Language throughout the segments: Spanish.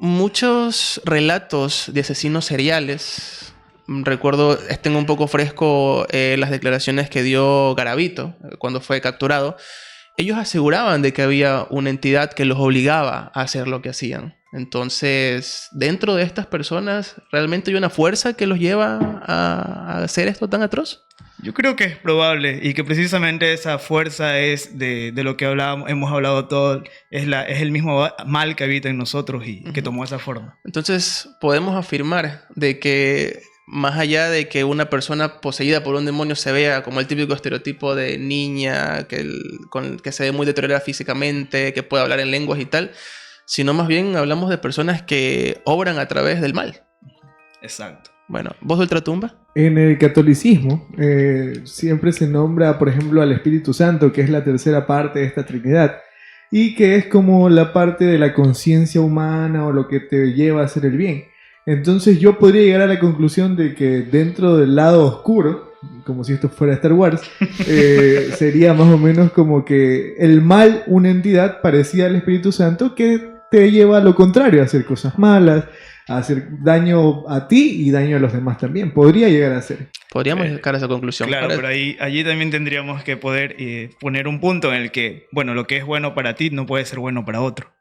Muchos relatos de asesinos seriales, recuerdo, tengo un poco fresco las declaraciones que dio Garavito cuando fue capturado. Ellos aseguraban de que había una entidad que los obligaba a hacer lo que hacían. Entonces, dentro de estas personas, ¿realmente hay una fuerza que los lleva a hacer esto tan atroz? Yo creo que es probable y que precisamente esa fuerza es de lo que hemos hablado todos, es el mismo mal que habita en nosotros y que tomó esa forma. Entonces, podemos afirmar de que más allá de que una persona poseída por un demonio se vea como el típico estereotipo de niña, que se ve muy deteriorada físicamente, que puede hablar en lenguas y tal, sino más bien hablamos de personas que obran a través del mal. Exacto. Bueno, ¿voz de ultratumba? En el catolicismo siempre se nombra, por ejemplo, al Espíritu Santo, que es la tercera parte de esta Trinidad, y que es como la parte de la conciencia humana o lo que te lleva a hacer el bien. Entonces yo podría llegar a la conclusión de que dentro del lado oscuro, como si esto fuera Star Wars, sería más o menos como que el mal, una entidad parecida al Espíritu Santo que te lleva a lo contrario, a hacer cosas malas, a hacer daño a ti y daño a los demás también. Podría llegar a ser. Podríamos llegar a esa conclusión. Claro, pero allí también tendríamos que poder poner un punto en el que, bueno, lo que es bueno para ti no puede ser bueno para otro.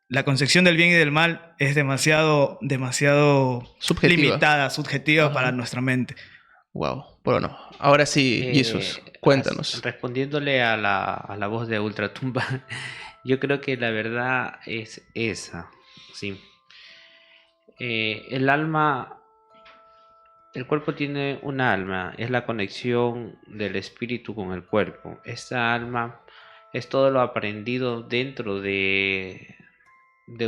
La concepción del bien y del mal es demasiado subjetiva. limitada, subjetiva para nuestra mente. Wow. Bueno, ahora sí, Jesús, cuéntanos. Respondiéndole a la voz de Ultratumba, yo creo que la verdad es esa, ¿sí? El alma, el cuerpo tiene una alma, es la conexión del espíritu con el cuerpo. Esta alma es todo lo aprendido dentro de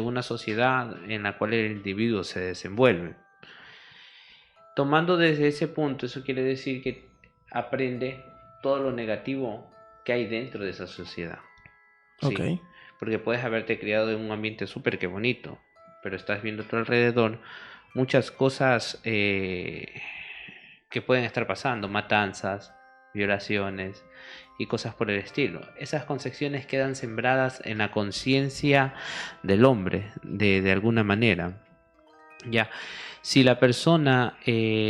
una sociedad en la cual el individuo se desenvuelve. Tomando desde ese punto, eso quiere decir que aprende todo lo negativo que hay dentro de esa sociedad. ¿Sí? Ok. Porque puedes haberte criado en un ambiente súper que bonito, pero estás viendo a tu alrededor muchas cosas que pueden estar pasando, matanzas, violaciones y cosas por el estilo. Esas concepciones quedan sembradas en la conciencia del hombre, de alguna manera. Ya, si la persona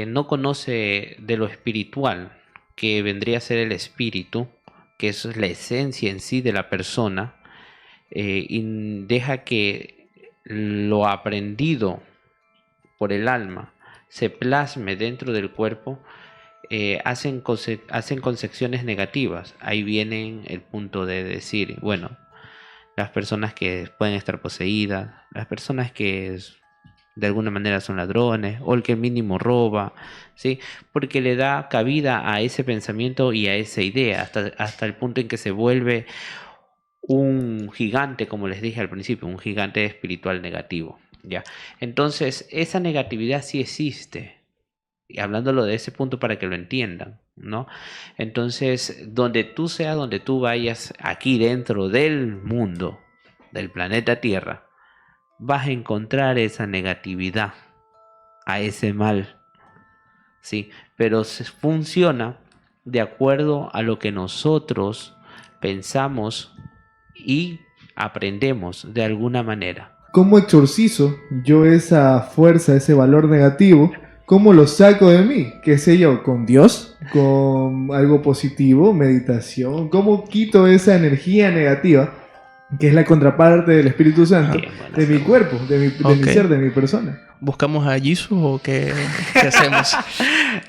no conoce de lo espiritual, que vendría a ser el espíritu, que eso es la esencia en sí de la persona, y deja que lo aprendido por el alma se plasme dentro del cuerpo, hacen concepciones negativas. Ahí viene el punto de decir, bueno, las personas que pueden estar poseídas, las personas que de alguna manera son ladrones, o el que mínimo roba, ¿sí? Porque le da cabida a ese pensamiento y a esa idea, hasta el punto en que se vuelve un gigante, como les dije al principio, un gigante espiritual negativo, ¿ya? Entonces, esa negatividad sí existe, y hablándolo de ese punto para que lo entiendan, ¿no? Entonces, donde tú vayas aquí dentro del mundo, del planeta Tierra, vas a encontrar esa negatividad, a ese mal, ¿sí? Pero funciona de acuerdo a lo que nosotros pensamos y aprendemos de alguna manera. ¿Cómo exorcizo yo esa fuerza, ese valor negativo? ¿Cómo lo saco de mí? ¿Qué sé yo? ¿Con Dios? ¿Con algo positivo? ¿Meditación? ¿Cómo quito esa energía negativa, que es la contraparte del Espíritu Santo, de mi cuerpo, de mi ser, de mi persona? ¿Buscamos a Jesus o qué hacemos?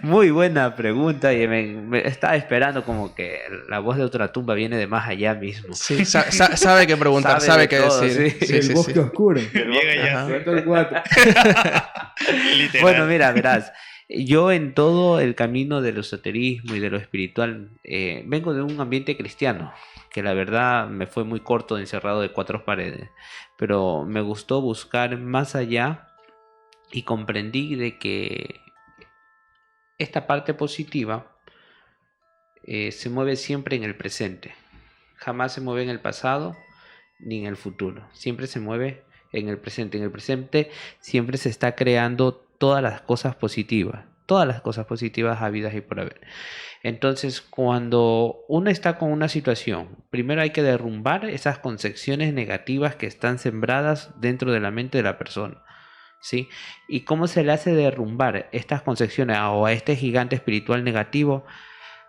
Muy buena pregunta y me estaba esperando como que la voz de Ultratumba viene de más allá mismo. Sí, sabe qué preguntar, sabe qué todo, decir. sí. El bosque oscuro. Llega ya. Suelto el cuatro. Literal. Bueno, mira, verás, yo en todo el camino del esoterismo y de lo espiritual vengo de un ambiente cristiano, que la verdad me fue muy corto, encerrado de cuatro paredes, pero me gustó buscar más allá y comprendí de que esta parte positiva se mueve siempre en el presente, jamás se mueve en el pasado ni en el futuro, siempre se mueve en el presente. En el presente siempre se está creando todas las cosas positivas, todas las cosas positivas habidas y por haber. Entonces, cuando uno está con una situación, primero hay que derrumbar esas concepciones negativas que están sembradas dentro de la mente de la persona, ¿sí? ¿Y cómo se le hace derrumbar estas concepciones o a este gigante espiritual negativo?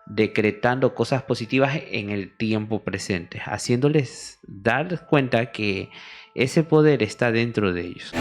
Decretando cosas positivas en el tiempo presente, haciéndoles dar cuenta que ese poder está dentro de ellos.